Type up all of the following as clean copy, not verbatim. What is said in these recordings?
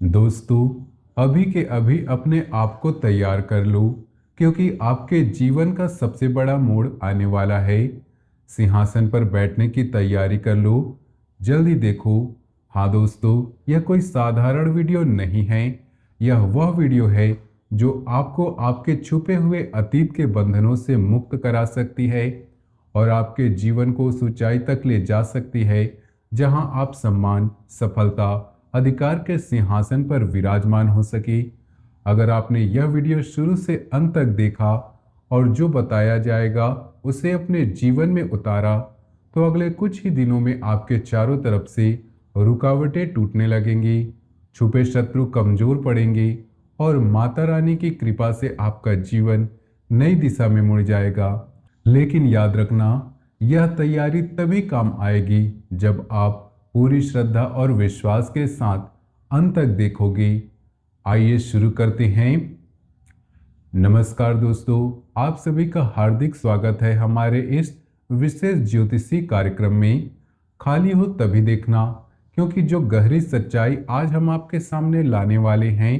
दोस्तों, अभी के अभी अपने आप को तैयार कर लो, क्योंकि आपके जीवन का सबसे बड़ा मोड़ आने वाला है। सिंहासन पर बैठने की तैयारी कर लो। जल्दी देखो। हाँ दोस्तों, यह कोई साधारण वीडियो नहीं है। यह वह वीडियो है जो आपको आपके छुपे हुए अतीत के बंधनों से मुक्त करा सकती है और आपके जीवन को उस ऊंचाई तक ले जा सकती है जहां आप सम्मान, सफलता, अधिकार के सिंहासन पर विराजमान हो सके। अगर आपने यह वीडियो शुरू से अंत तक देखा और जो बताया जाएगा उसे अपने जीवन में उतारा, तो अगले कुछ ही दिनों में आपके चारों तरफ से रुकावटें टूटने लगेंगी, छुपे शत्रु कमजोर पड़ेंगे और माता रानी की कृपा से आपका जीवन नई दिशा में मुड़ जाएगा। लेकिन याद रखना, यह तैयारी तभी काम आएगी जब आप पूरी श्रद्धा और विश्वास के साथ अंत तक देखोगे। आइए शुरू करते हैं। नमस्कार दोस्तों, आप सभी का हार्दिक स्वागत है हमारे इस विशेष ज्योतिषी कार्यक्रम में। खाली हो तभी देखना, क्योंकि जो गहरी सच्चाई आज हम आपके सामने लाने वाले हैं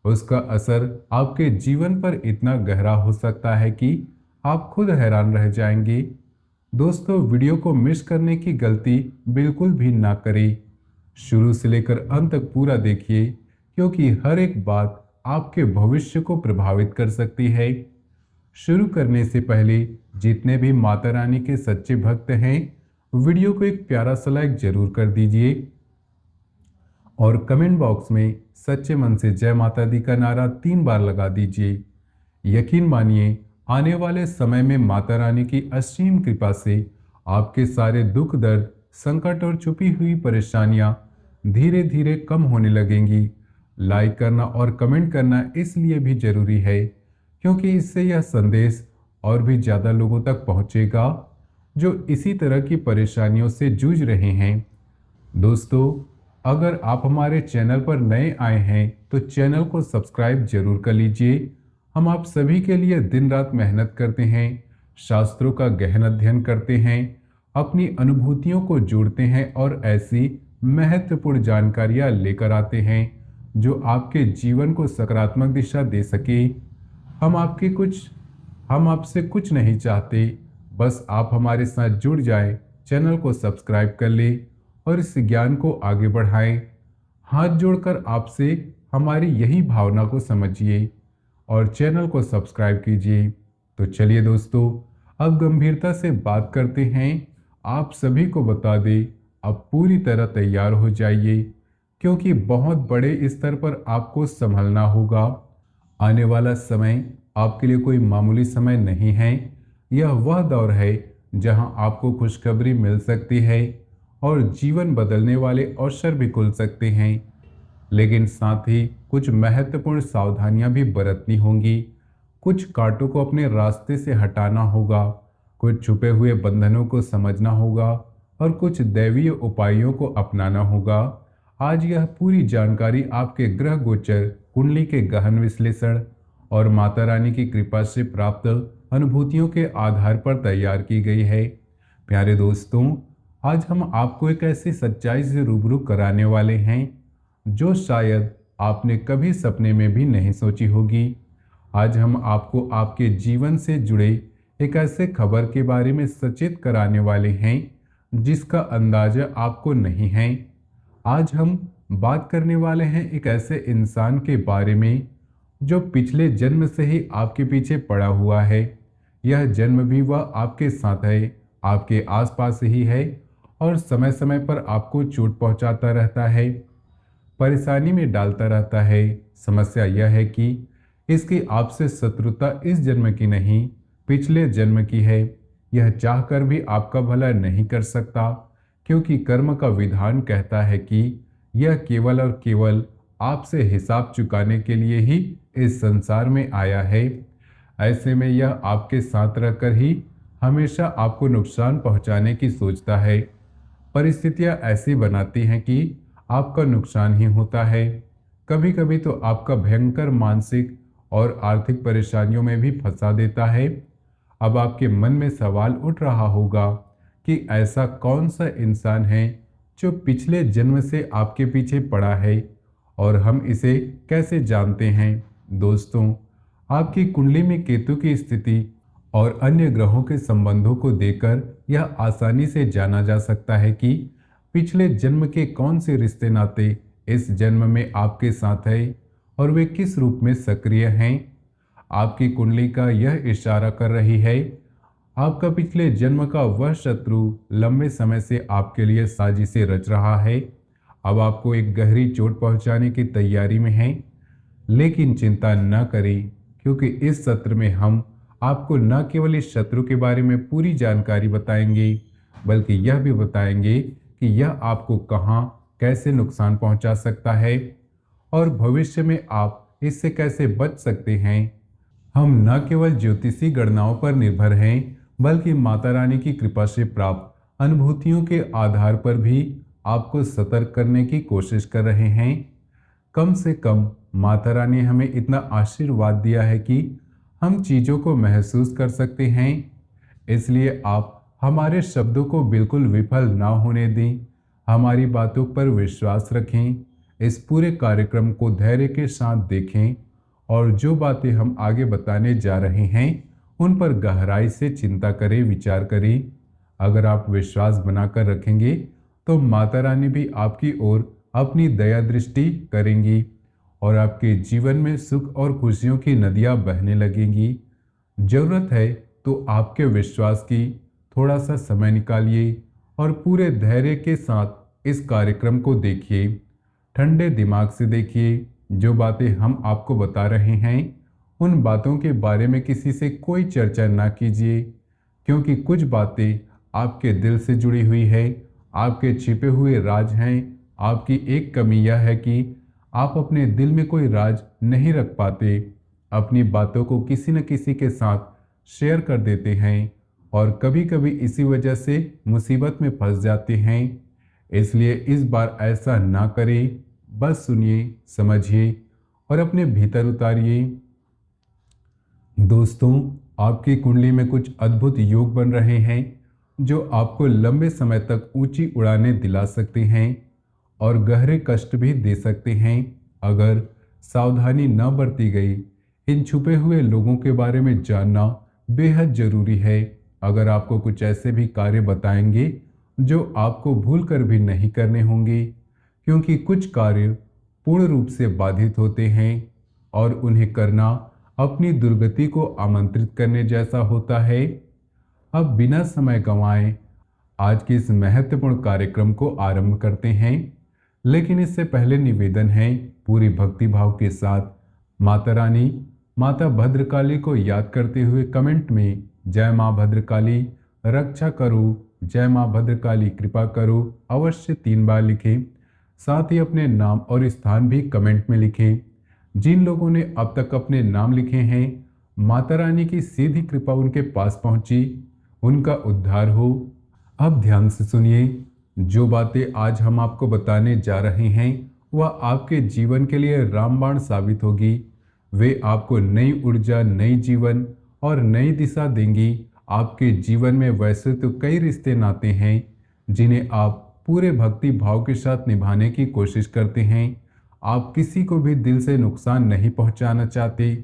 उसका असर आपके जीवन पर इतना गहरा हो सकता है कि आप खुद हैरान रह जाएंगे। दोस्तों, वीडियो को मिस करने की गलती बिल्कुल भी ना करें। शुरू से लेकर अंत तक पूरा देखिए, क्योंकि हर एक बात आपके भविष्य को प्रभावित कर सकती है। शुरू करने से पहले जितने भी माता रानी के सच्चे भक्त हैं, वीडियो को एक प्यारा सा लाइक जरूर कर दीजिए और कमेंट बॉक्स में सच्चे मन से जय माता दी का नारा 3 बार लगा दीजिए। यकीन मानिए, आने वाले समय में माता रानी की असीम कृपा से आपके सारे दुख दर्द, संकट और छुपी हुई परेशानियां धीरे धीरे कम होने लगेंगी। लाइक करना और कमेंट करना इसलिए भी जरूरी है क्योंकि इससे यह संदेश और भी ज़्यादा लोगों तक पहुंचेगा जो इसी तरह की परेशानियों से जूझ रहे हैं। दोस्तों, अगर आप हमारे चैनल पर नए आए हैं तो चैनल को सब्सक्राइब जरूर कर लीजिए। हम आप सभी के लिए दिन रात मेहनत करते हैं, शास्त्रों का गहन अध्ययन करते हैं, अपनी अनुभूतियों को जोड़ते हैं और ऐसी महत्वपूर्ण जानकारियां लेकर आते हैं जो आपके जीवन को सकारात्मक दिशा दे सके। हम आपके कुछ हम आपसे कुछ नहीं चाहते, बस आप हमारे साथ जुड़ जाएं, चैनल को सब्सक्राइब कर ले और इस ज्ञान को आगे बढ़ाएं। हाथ जोड़कर आपसे हमारी यही भावना को समझिए और चैनल को सब्सक्राइब कीजिए। तो चलिए दोस्तों, अब गंभीरता से बात करते हैं। आप सभी को बता दें, अब पूरी तरह तैयार हो जाइए, क्योंकि बहुत बड़े स्तर पर आपको संभलना होगा। आने वाला समय आपके लिए कोई मामूली समय नहीं है। यह वह दौर है जहां आपको खुशखबरी मिल सकती है और जीवन बदलने वाले अवसर भी खुल सकते हैं। लेकिन साथ ही कुछ महत्वपूर्ण सावधानियां भी बरतनी होंगी। कुछ कांटों को अपने रास्ते से हटाना होगा, कुछ छुपे हुए बंधनों को समझना होगा और कुछ दैवीय उपायों को अपनाना होगा। आज यह पूरी जानकारी आपके ग्रह गोचर, कुंडली के गहन विश्लेषण और माता रानी की कृपा से प्राप्त अनुभूतियों के आधार पर तैयार की गई है। प्यारे दोस्तों, आज हम आपको एक ऐसी सच्चाई से रूबरू कराने वाले हैं जो शायद आपने कभी सपने में भी नहीं सोची होगी। आज हम आपको आपके जीवन से जुड़े एक ऐसे खबर के बारे में सचेत कराने वाले हैं जिसका अंदाजा आपको नहीं है। आज हम बात करने वाले हैं एक ऐसे इंसान के बारे में जो पिछले जन्म से ही आपके पीछे पड़ा हुआ है। यह जन्म भी वह आपके साथ है, आपके आसपास ही है और समय समय पर आपको चोट पहुंचाता रहता है, परेशानी में डालता रहता है। समस्या यह है कि इसकी आपसे शत्रुता इस जन्म की नहीं, पिछले जन्म की है। यह चाहकर भी आपका भला नहीं कर सकता, क्योंकि कर्म का विधान कहता है कि यह केवल और केवल आपसे हिसाब चुकाने के लिए ही इस संसार में आया है। ऐसे में यह आपके साथ रहकर ही हमेशा आपको नुकसान पहुंचाने की सोचता है। परिस्थितियां ऐसी बनाती हैं कि आपका नुकसान ही होता है। कभी कभी तो आपका भयंकर मानसिक और आर्थिक परेशानियों में भी फंसा देता है। अब आपके मन में सवाल उठ रहा होगा कि ऐसा कौन सा इंसान है जो पिछले जन्म से आपके पीछे पड़ा है और हम इसे कैसे जानते हैं? दोस्तों, आपकी कुंडली में केतु की स्थिति और अन्य ग्रहों के संबंधों को देखकर यह आसानी से जाना जा सकता है कि पिछले जन्म के कौन से रिश्ते नाते इस जन्म में आपके साथ है और वे किस रूप में सक्रिय हैं। आपकी कुंडली का यह इशारा कर रही है आपका पिछले जन्म का वह शत्रु लंबे समय से आपके लिए साजिशें रच रहा है। अब आपको एक गहरी चोट पहुंचाने की तैयारी में है। लेकिन चिंता न करें, क्योंकि इस सत्र में हम आपको न केवल इस शत्रु के बारे में पूरी जानकारी बताएंगे, बल्कि यह भी बताएंगे कि यह आपको कहां कैसे नुकसान पहुंचा सकता है और भविष्य में आप इससे कैसे बच सकते हैं। हम न केवल ज्योतिषी गणनाओं पर निर्भर हैं, बल्कि माता रानी की कृपा से प्राप्त अनुभूतियों के आधार पर भी आपको सतर्क करने की कोशिश कर रहे हैं। कम से कम माता रानी हमें इतना आशीर्वाद दिया है कि हम चीजों को महसूस कर सकते हैं। इसलिए आप हमारे शब्दों को बिल्कुल विफल ना होने दें, हमारी बातों पर विश्वास रखें, इस पूरे कार्यक्रम को धैर्य के साथ देखें और जो बातें हम आगे बताने जा रहे हैं उन पर गहराई से चिंता करें, विचार करें। अगर आप विश्वास बनाकर रखेंगे तो माता रानी भी आपकी ओर अपनी दया दृष्टि करेंगी और आपके जीवन में सुख और खुशियों की नदियां बहने लगेंगी। जरूरत है तो आपके विश्वास की थोड़ा सा समय निकालिए और पूरे धैर्य के साथ इस कार्यक्रम को देखिए। ठंडे दिमाग से देखिए। जो बातें हम आपको बता रहे हैं उन बातों के बारे में किसी से कोई चर्चा ना कीजिए, क्योंकि कुछ बातें आपके दिल से जुड़ी हुई है, आपके छिपे हुए राज हैं। आपकी एक कमी यह है कि आप अपने दिल में कोई राज नहीं रख पाते, अपनी बातों को किसी न किसी के साथ शेयर कर देते हैं और कभी कभी इसी वजह से मुसीबत में फंस जाते हैं। इसलिए इस बार ऐसा ना करें, बस सुनिए, समझिए और अपने भीतर उतारिए। दोस्तों, आपकी कुंडली में कुछ अद्भुत योग बन रहे हैं जो आपको लंबे समय तक ऊंची उड़ानें दिला सकते हैं और गहरे कष्ट भी दे सकते हैं अगर सावधानी न बरती गई। इन छुपे हुए लोगों के बारे में जानना बेहद जरूरी है। अगर आपको कुछ ऐसे भी कार्य बताएंगे जो आपको भूल कर भी नहीं करने होंगे, क्योंकि कुछ कार्य पूर्ण रूप से बाधित होते हैं और उन्हें करना अपनी दुर्गति को आमंत्रित करने जैसा होता है। अब बिना समय गंवाए आज के इस महत्वपूर्ण कार्यक्रम को आरंभ करते हैं। लेकिन इससे पहले निवेदन है, पूरी भक्ति भाव के साथ माता रानी, माता भद्रकाली को याद करते हुए कमेंट में जय मां भद्रकाली रक्षा करो, जय मां भद्रकाली कृपा करो अवश्य 3 बार लिखें। साथ ही अपने नाम और स्थान भी कमेंट में लिखें। जिन लोगों ने अब तक अपने नाम लिखे हैं, माता रानी की सीधी कृपा उनके पास पहुंची, उनका उद्धार हो। अब ध्यान से सुनिए। जो बातें आज हम आपको बताने जा रहे हैं वह आपके जीवन के लिए रामबाण साबित होगी। वे आपको नई ऊर्जा, नई जीवन और नई दिशा देंगी। आपके जीवन में वैसे तो कई रिश्ते नाते हैं जिन्हें आप पूरे भक्ति भाव के साथ निभाने की कोशिश करते हैं। आप किसी को भी दिल से नुकसान नहीं पहुंचाना चाहते,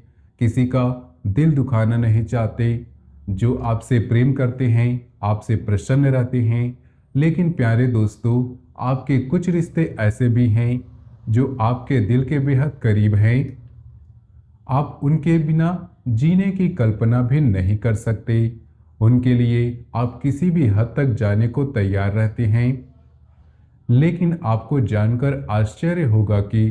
किसी का दिल दुखाना नहीं चाहते। जो आपसे प्रेम करते हैं, आपसे प्रसन्न रहते हैं। लेकिन प्यारे दोस्तों, आपके कुछ रिश्ते ऐसे भी हैं जो आपके दिल के बेहद करीब हैं। आप उनके बिना जीने की कल्पना भी नहीं कर सकते। उनके लिए आप किसी भी हद तक जाने को तैयार रहते हैं। लेकिन आपको जानकर आश्चर्य होगा कि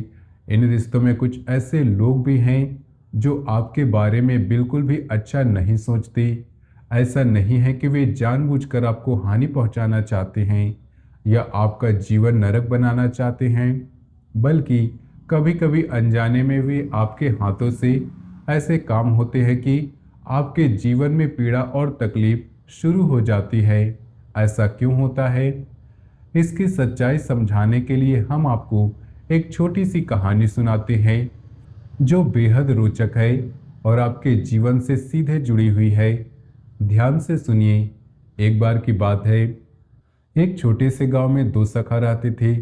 इन रिश्तों में कुछ ऐसे लोग भी हैं जो आपके बारे में बिल्कुल भी अच्छा नहीं सोचते। ऐसा नहीं है कि वे जानबूझकर आपको हानि पहुंचाना चाहते हैं या आपका जीवन नरक बनाना चाहते हैं, बल्कि कभी कभी अनजाने में भी आपके हाथों से ऐसे काम होते हैं कि आपके जीवन में पीड़ा और तकलीफ शुरू हो जाती है। ऐसा क्यों होता है? इसकी सच्चाई समझाने के लिए हम आपको एक छोटी सी कहानी सुनाते हैं जो बेहद रोचक है और आपके जीवन से सीधे जुड़ी हुई है। ध्यान से सुनिए। एक बार की बात है, एक छोटे से गांव में 2 सखा रहते थे।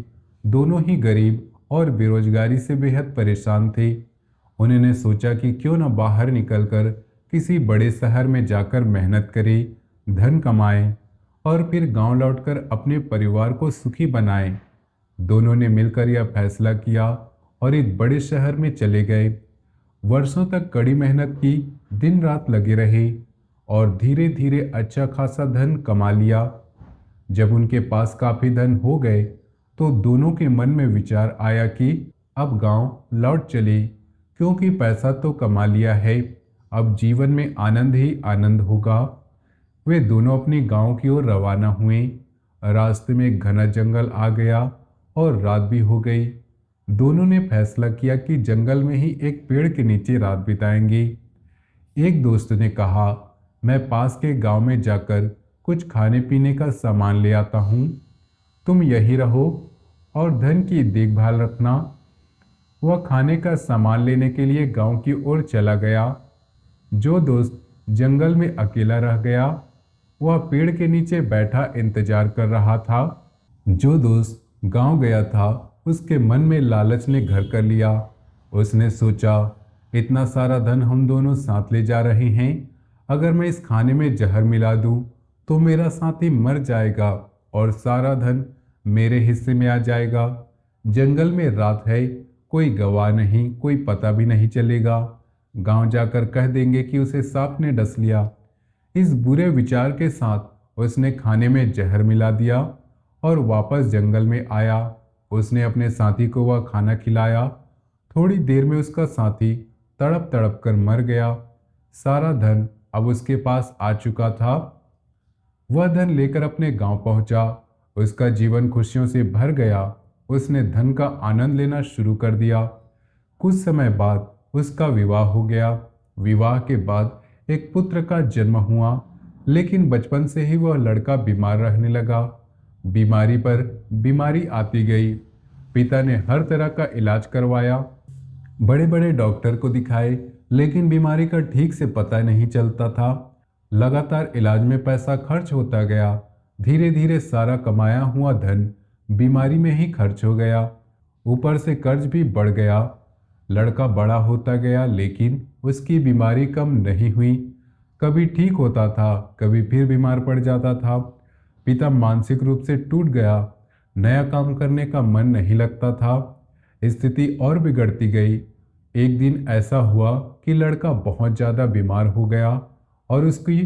दोनों ही गरीब और बेरोजगारी से बेहद परेशान थे। उन्होंने सोचा कि क्यों न बाहर निकलकर किसी बड़े शहर में जाकर मेहनत करें, धन कमाएं और फिर गांव लौटकर अपने परिवार को सुखी बनाएं। दोनों ने मिलकर यह फैसला किया और एक बड़े शहर में चले गए। वर्षों तक कड़ी मेहनत की, दिन रात लगे रहे और धीरे धीरे अच्छा खासा धन कमा लिया। जब उनके पास काफी धन हो गए तो दोनों के मन में विचार आया कि अब गांव लौट चले, क्योंकि पैसा तो कमा लिया है, अब जीवन में आनंद ही आनंद होगा। वे दोनों अपने गांव की ओर रवाना हुए। रास्ते में एक घना जंगल आ गया और रात भी हो गई। दोनों ने फैसला किया कि जंगल में ही एक पेड़ के नीचे रात बिताएंगे। एक दोस्त ने कहा, मैं पास के गांव में जाकर कुछ खाने पीने का सामान ले आता हूँ, तुम यहीं रहो और धन की देखभाल रखना। वह खाने का सामान लेने के लिए गांव की ओर चला गया। जो दोस्त जंगल में अकेला रह गया वह पेड़ के नीचे बैठा इंतजार कर रहा था। जो दोस्त गांव गया था उसके मन में लालच ने घर कर लिया। उसने सोचा, इतना सारा धन हम दोनों साथ ले जा रहे हैं, अगर मैं इस खाने में जहर मिला दूं तो मेरा साथी मर जाएगा और सारा धन मेरे हिस्से में आ जाएगा। जंगल में रात है, कोई गवाह नहीं, कोई पता भी नहीं चलेगा। गांव जाकर कह देंगे कि उसे सांप ने डस लिया। इस बुरे विचार के साथ उसने खाने में जहर मिला दिया और वापस जंगल में आया। उसने अपने साथी को वह खाना खिलाया। थोड़ी देर में उसका साथी तड़प तड़प कर मर गया। सारा धन अब उसके पास आ चुका था। वह धन लेकर अपने गांव पहुंचा। उसका जीवन खुशियों से भर गया। उसने धन का आनंद लेना शुरू कर दिया। कुछ समय बाद उसका विवाह हो गया। विवाह के बाद एक पुत्र का जन्म हुआ, लेकिन बचपन से ही वह लड़का बीमार रहने लगा। बीमारी पर बीमारी आती गई। पिता ने हर तरह का इलाज करवाया, बड़े बड़े डॉक्टर को दिखाए, लेकिन बीमारी का ठीक से पता नहीं चलता था। लगातार इलाज में पैसा खर्च होता गया। धीरे धीरे सारा कमाया हुआ धन बीमारी में ही खर्च हो गया। ऊपर से कर्ज भी बढ़ गया। लड़का बड़ा होता गया, लेकिन उसकी बीमारी कम नहीं हुई। कभी ठीक होता था, कभी फिर बीमार पड़ जाता था। पिता मानसिक रूप से टूट गया। नया काम करने का मन नहीं लगता था। स्थिति और बिगड़ती गई। एक दिन ऐसा हुआ कि लड़का बहुत ज़्यादा बीमार हो गया और उसकी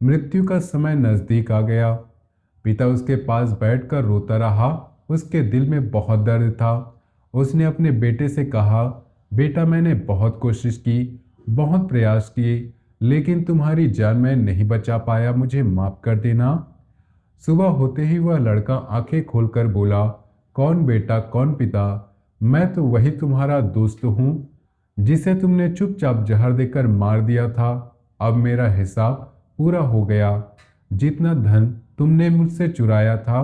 मृत्यु का समय नज़दीक आ गया। पिता उसके पास बैठकर रोता रहा। उसके दिल में बहुत दर्द था। उसने अपने बेटे से कहा, बेटा, मैंने बहुत कोशिश की, बहुत प्रयास किए, लेकिन तुम्हारी जान मैं नहीं बचा पाया, मुझे माफ कर देना। सुबह होते ही वह लड़का आंखें खोलकर बोला, कौन बेटा, कौन पिता? मैं तो वही तुम्हारा दोस्त हूँ जिसे तुमने चुपचाप जहर देकर मार दिया था। अब मेरा हिसाब पूरा हो गया। जितना धन तुमने मुझसे चुराया था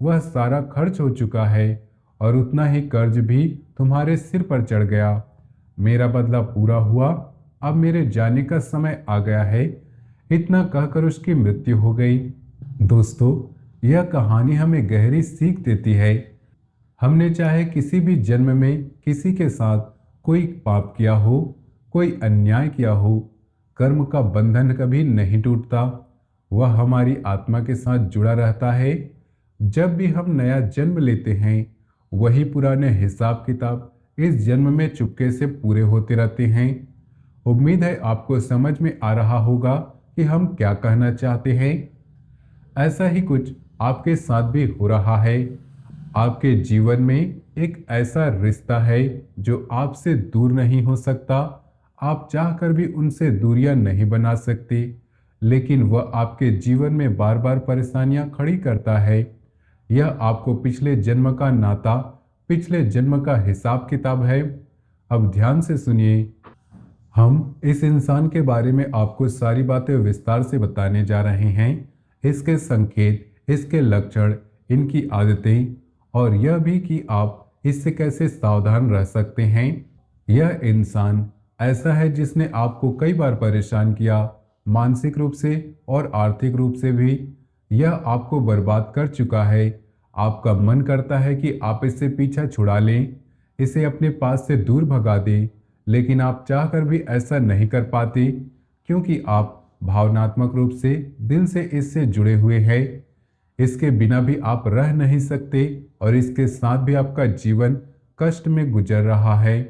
वह सारा खर्च हो चुका है और उतना ही कर्ज भी तुम्हारे सिर पर चढ़ गया। मेरा बदला पूरा हुआ। अब मेरे जाने का समय आ गया है। इतना कहकर उसकी मृत्यु हो गई। दोस्तों, यह कहानी हमें गहरी सीख देती है। हमने चाहे किसी भी जन्म में किसी के साथ कोई पाप किया हो, कोई अन्याय किया हो, कर्म का बंधन कभी नहीं टूटता। वह हमारी आत्मा के साथ जुड़ा रहता है। जब भी हम नया जन्म लेते हैं वही पुराने हिसाब किताब इस जन्म में चुपके से पूरे होते रहते हैं। उम्मीद है आपको समझ में आ रहा होगा कि हम क्या कहना चाहते हैं। ऐसा ही कुछ आपके साथ भी हो रहा है। आपके जीवन में एक ऐसा रिश्ता है जो आपसे दूर नहीं हो सकता। आप चाहकर भी उनसे दूरियां नहीं बना सकते, लेकिन वह आपके जीवन में बार बार परेशानियां खड़ी करता है। यह आपको पिछले जन्म का नाता, पिछले जन्म का हिसाब किताब है। अब ध्यान से सुनिए। हम इस इंसान के बारे में आपको सारी बातें विस्तार से बताने जा रहे हैं। इसके संकेत, इसके लक्षण, इनकी आदतें और यह भी कि आप इससे कैसे सावधान रह सकते हैं। यह इंसान ऐसा है जिसने आपको कई बार परेशान किया, मानसिक रूप से और आर्थिक रूप से भी। यह आपको बर्बाद कर चुका है। आपका मन करता है कि आप इससे पीछा छुड़ा लें, इसे अपने पास से दूर भगा दें, लेकिन आप चाहकर भी ऐसा नहीं कर पाते क्योंकि आप भावनात्मक रूप से दिल से इससे जुड़े हुए हैं। इसके बिना भी आप रह नहीं सकते और इसके साथ भी आपका जीवन कष्ट में गुजर रहा है।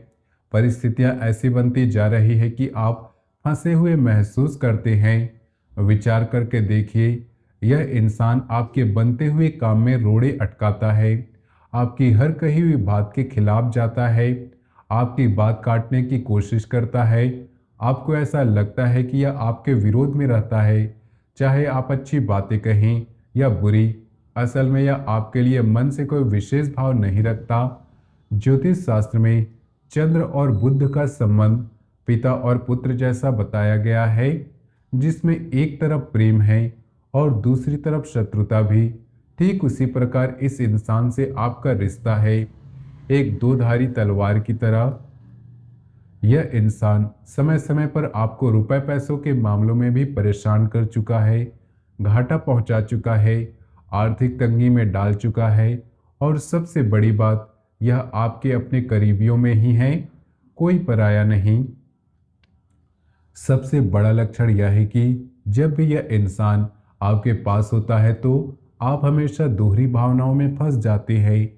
परिस्थितियां ऐसी बनती जा रही है कि आप फंसे हुए महसूस करते हैं। विचार करके देखिए, यह इंसान आपके बनते हुए काम में रोड़े अटकाता है, आपकी हर कही हुई बात के खिलाफ जाता है, आपकी बात काटने की कोशिश करता है। आपको ऐसा लगता है कि यह आपके विरोध में रहता है, चाहे आप अच्छी बातें कहें या बुरी। असल में यह आपके लिए मन से कोई विशेष भाव नहीं रखता। ज्योतिष शास्त्र में चंद्र और बुध का संबंध पिता और पुत्र जैसा बताया गया है, जिसमें एक तरफ प्रेम है और दूसरी तरफ शत्रुता भी। ठीक उसी प्रकार इस इंसान से आपका रिश्ता है, एक दो धारी तलवार की तरह। यह इंसान समय समय पर आपको रुपए पैसों के मामलों में भी परेशान कर चुका है, घाटा पहुंचा चुका है, आर्थिक तंगी में डाल चुका है और सबसे बड़ी बात, यह आपके अपने करीबियों में ही है, कोई पराया नहीं। सबसे बड़ा लक्षण यह है कि जब भी यह इंसान आपके पास होता है तो आप हमेशा दोहरी भावनाओं में फंस जाते हैं।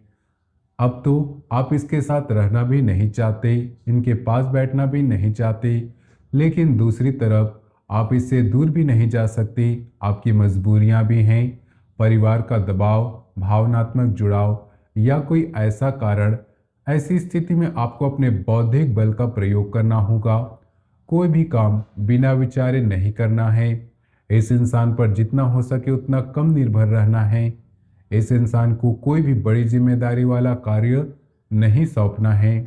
अब तो आप इसके साथ रहना भी नहीं चाहते, इनके पास बैठना भी नहीं चाहते, लेकिन दूसरी तरफ आप इससे दूर भी नहीं जा सकते। आपकी मजबूरियां भी हैं, परिवार का दबाव, भावनात्मक जुड़ाव या कोई ऐसा कारण। ऐसी स्थिति में आपको अपने बौद्धिक बल का प्रयोग करना होगा। कोई भी काम बिना विचारे नहीं करना है। इस इंसान पर जितना हो सके उतना कम निर्भर रहना है। इस इंसान को कोई भी बड़ी जिम्मेदारी वाला कार्य नहीं सौंपना है।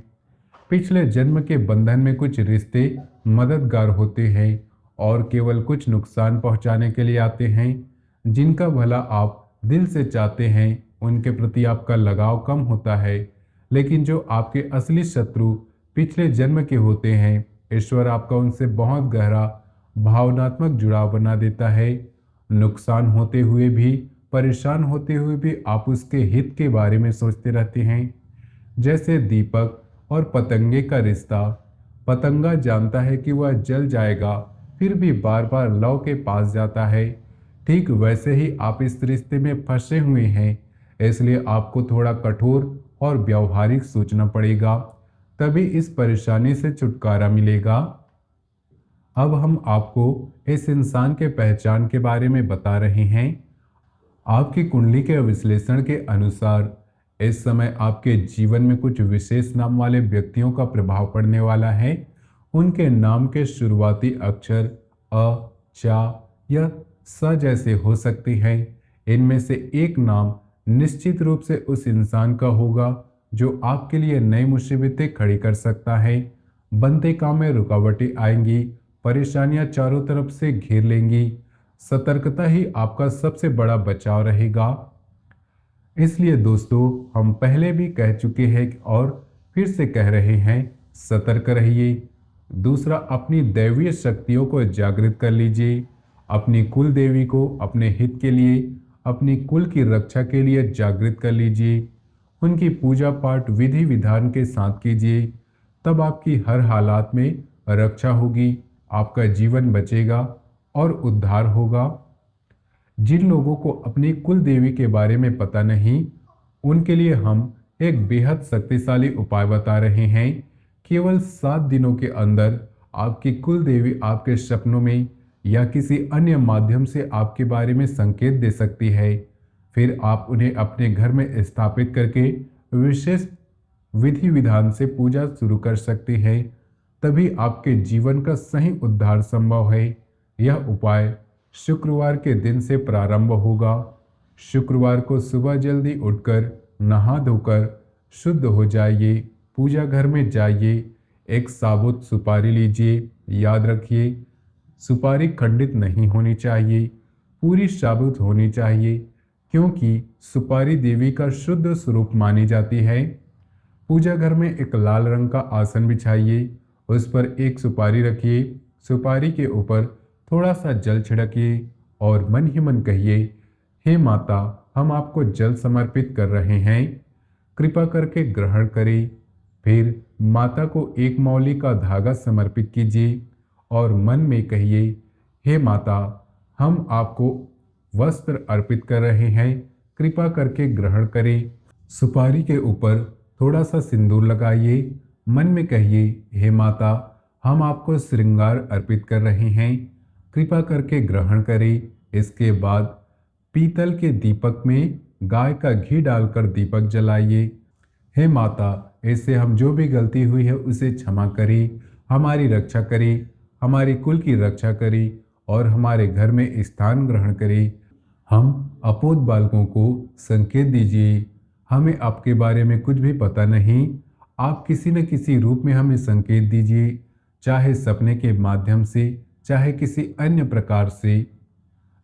पिछले जन्म के बंधन में कुछ रिश्ते मददगार होते हैं और केवल कुछ नुकसान पहुंचाने के लिए आते हैं। जिनका भला आप दिल से चाहते हैं उनके प्रति आपका लगाव कम होता है, लेकिन जो आपके असली शत्रु पिछले जन्म के होते हैं, ईश्वर आपका उनसे बहुत गहरा भावनात्मक जुड़ाव बना देता है। नुकसान होते हुए भी, परेशान होते हुए भी आप उसके हित के बारे में सोचते रहते हैं। जैसे दीपक और पतंगे का रिश्ता। पतंगा जानता है कि वह जल जाएगा, फिर भी बार बार लौ के पास जाता है। ठीक वैसे ही आप इस रिश्ते में फंसे हुए हैं, इसलिए आपको थोड़ा कठोर और व्यावहारिक सोचना पड़ेगा, तभी इस परेशानी से छुटकारा मिलेगा। अब हम आपको इस इंसान के पहचान के बारे में बता रहे हैं। आपकी कुंडली के विश्लेषण के अनुसार इस समय आपके जीवन में कुछ विशेष नाम वाले व्यक्तियों का प्रभाव पड़ने वाला है। उनके नाम के शुरुआती अक्षर अ, चा या स जैसे हो सकते हैं। इनमें से एक नाम निश्चित रूप से उस इंसान का होगा जो आपके लिए नई मुसीबतें खड़ी कर सकता है। बनते काम में रुकावटें आएंगी, परेशानियां चारों तरफ से घेर लेंगी। सतर्कता ही आपका सबसे बड़ा बचाव रहेगा। इसलिए दोस्तों, हम पहले भी कह चुके हैं और फिर से कह रहे हैं, सतर्क रहिए। दूसरा, अपनी दैवीय शक्तियों को जागृत कर लीजिए। अपनी कुल देवी को अपने हित के लिए, अपनी कुल की रक्षा के लिए जागृत कर लीजिए। उनकी पूजा पाठ विधि विधान के साथ कीजिए, तब आपकी हर हालात में रक्षा होगी, आपका जीवन बचेगा और उद्धार होगा। जिन लोगों को अपनी कुल देवी के बारे में पता नहीं, उनके लिए हम एक बेहद शक्तिशाली उपाय बता रहे हैं। केवल 7 दिनों के अंदर आपकी कुल देवी आपके सपनों में या किसी अन्य माध्यम से आपके बारे में संकेत दे सकती है। फिर आप उन्हें अपने घर में स्थापित करके विशेष विधि विधान से पूजा शुरू कर सकते हैं। तभी आपके जीवन का सही उद्धार संभव है। यह उपाय शुक्रवार के दिन से प्रारंभ होगा। शुक्रवार को सुबह जल्दी उठकर नहा धोकर शुद्ध हो जाइए, पूजा घर में जाइए, एक साबुत सुपारी लीजिए। याद रखिए, सुपारी खंडित नहीं होनी चाहिए, पूरी साबुत होनी चाहिए, क्योंकि सुपारी देवी का शुद्ध स्वरूप मानी जाती है। पूजा घर में एक लाल रंग का आसन बिछाइए, उस पर एक सुपारी रखिए। सुपारी के ऊपर थोड़ा सा जल छिड़किए और मन ही मन कहिए, हे माता, हम आपको जल समर्पित कर रहे हैं, कृपा करके ग्रहण करें। फिर माता को एक मौली का धागा समर्पित कीजिए और मन में कहिए, हे माता, हम आपको वस्त्र अर्पित कर रहे हैं, कृपा करके ग्रहण करें। सुपारी के ऊपर थोड़ा सा सिंदूर लगाइए। मन में कहिए, हे माता, हम आपको श्रृंगार अर्पित कर रहे हैं, कृपा करके ग्रहण करें। इसके बाद पीतल के दीपक में गाय का घी डालकर दीपक जलाइए। हे माता, इससे हम जो भी गलती हुई है उसे क्षमा करें, हमारी रक्षा करें, हमारे कुल की रक्षा करें और हमारे घर में स्थान ग्रहण करें। हम अपोध बालकों को संकेत दीजिए, हमें आपके बारे में कुछ भी पता नहीं, आप किसी न किसी रूप में हमें संकेत दीजिए, चाहे सपने के माध्यम से, चाहे किसी अन्य प्रकार से।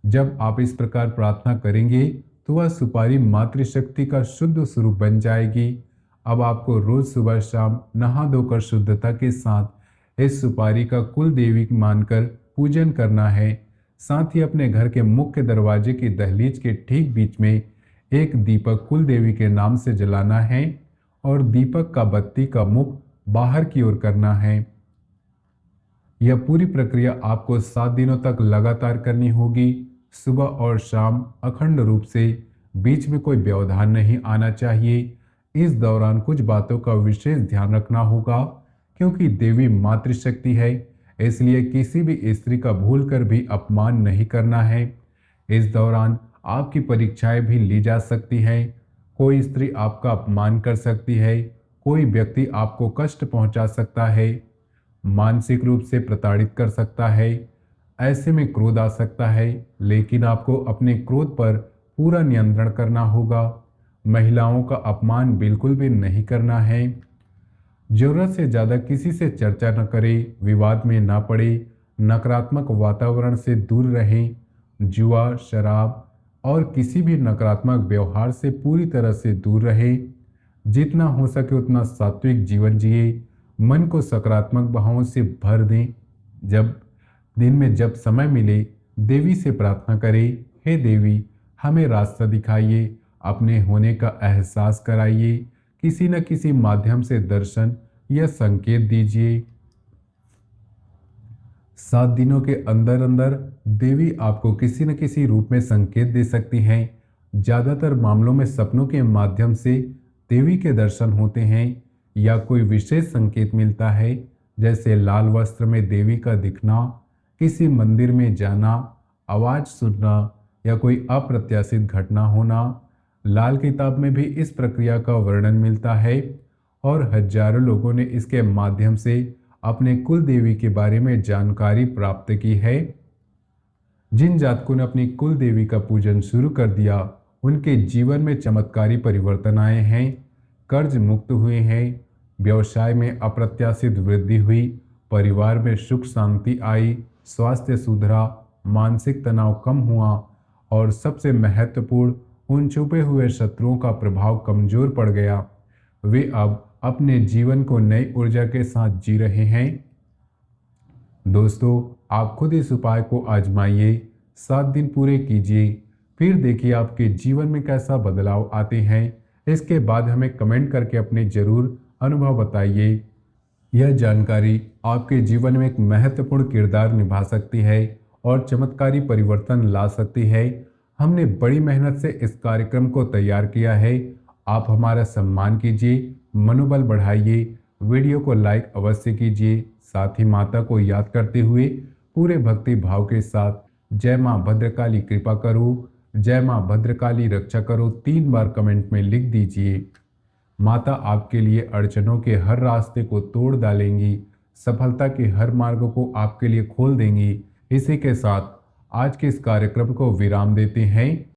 जब आप इस प्रकार प्रार्थना करेंगे तो वह सुपारी मातृशक्ति का शुद्ध स्वरूप बन जाएगी। अब आपको रोज सुबह शाम नहा धोकर शुद्धता के साथ इस सुपारी का कुल देवी मानकर पूजन करना है। साथ ही अपने घर के मुख्य दरवाजे की दहलीज के ठीक बीच में एक दीपक कुल देवी के नाम से जलाना है और दीपक का बत्ती का मुख बाहर की ओर करना है। यह पूरी प्रक्रिया आपको 7 दिनों तक लगातार करनी होगी। सुबह और शाम अखंड रूप से, बीच में कोई व्यवधान नहीं आना चाहिए। इस दौरान कुछ बातों का विशेष ध्यान रखना होगा, क्योंकि देवी मातृशक्ति है, इसलिए किसी भी स्त्री का भूल कर भी अपमान नहीं करना है। इस दौरान आपकी परीक्षाएं भी ली जा सकती हैं। कोई स्त्री आपका अपमान कर सकती है, कोई व्यक्ति आपको कष्ट पहुंचा सकता है, मानसिक रूप से प्रताड़ित कर सकता है। ऐसे में क्रोध आ सकता है, लेकिन आपको अपने क्रोध पर पूरा नियंत्रण करना होगा। महिलाओं का अपमान बिल्कुल भी नहीं करना है। जरूरत से ज़्यादा किसी से चर्चा न करें, विवाद में ना पड़े, नकारात्मक वातावरण से दूर रहें। जुआ, शराब और किसी भी नकारात्मक व्यवहार से पूरी तरह से दूर रहें। जितना हो सके उतना सात्विक जीवन जिए, मन को सकारात्मक भावों से भर दें। जब दिन में जब समय मिले, देवी से प्रार्थना करें, हे देवी, हमें रास्ता दिखाइए, अपने होने का एहसास कराइए, किसी न किसी माध्यम से दर्शन या संकेत दीजिए। 7 दिनों के अंदर अंदर देवी आपको किसी न किसी रूप में संकेत दे सकती हैं। ज़्यादातर मामलों में सपनों के माध्यम से देवी के दर्शन होते हैं या कोई विशेष संकेत मिलता है, जैसे लाल वस्त्र में देवी का दिखना, किसी मंदिर में जाना, आवाज़ सुनना या कोई अप्रत्याशित घटना होना। लाल किताब में भी इस प्रक्रिया का वर्णन मिलता है और हजारों लोगों ने इसके माध्यम से अपने कुल देवी के बारे में जानकारी प्राप्त की है। जिन जातकों ने अपनी कुल देवी का पूजन शुरू कर दिया, उनके जीवन में चमत्कारी परिवर्तन आए हैं, कर्ज मुक्त हुए हैं, व्यवसाय में अप्रत्याशित वृद्धि हुई, परिवार में सुख शांति आई, स्वास्थ्य सुधरा, मानसिक तनाव कम हुआ और सबसे महत्वपूर्ण, उन छुपे हुए शत्रुओं का प्रभाव कमजोर पड़ गया। वे अब अपने जीवन को नई ऊर्जा के साथ जी रहे हैं। दोस्तों, आप खुद इस उपाय को आजमाइए, 7 दिन पूरे कीजिए, फिर देखिए आपके जीवन में कैसा बदलाव आते हैं। इसके बाद हमें कमेंट करके अपने जरूर अनुभव बताइए। यह जानकारी आपके जीवन में एक महत्वपूर्ण किरदार निभा सकती है और चमत्कारी परिवर्तन ला सकती है। हमने बड़ी मेहनत से इस कार्यक्रम को तैयार किया है। आप हमारा सम्मान कीजिए, मनोबल बढ़ाइए, वीडियो को लाइक अवश्य कीजिए। साथ ही माता को याद करते हुए पूरे भक्ति भाव के साथ जय मां भद्रकाली कृपा करो, जय मां भद्रकाली रक्षा करो 3 बार कमेंट में लिख दीजिए। माता आपके लिए अड़चनों के हर रास्ते को तोड़ डालेंगी, सफलता के हर मार्ग को आपके लिए खोल देंगी। इसी के साथ आज के इस कार्यक्रम को विराम देते हैं।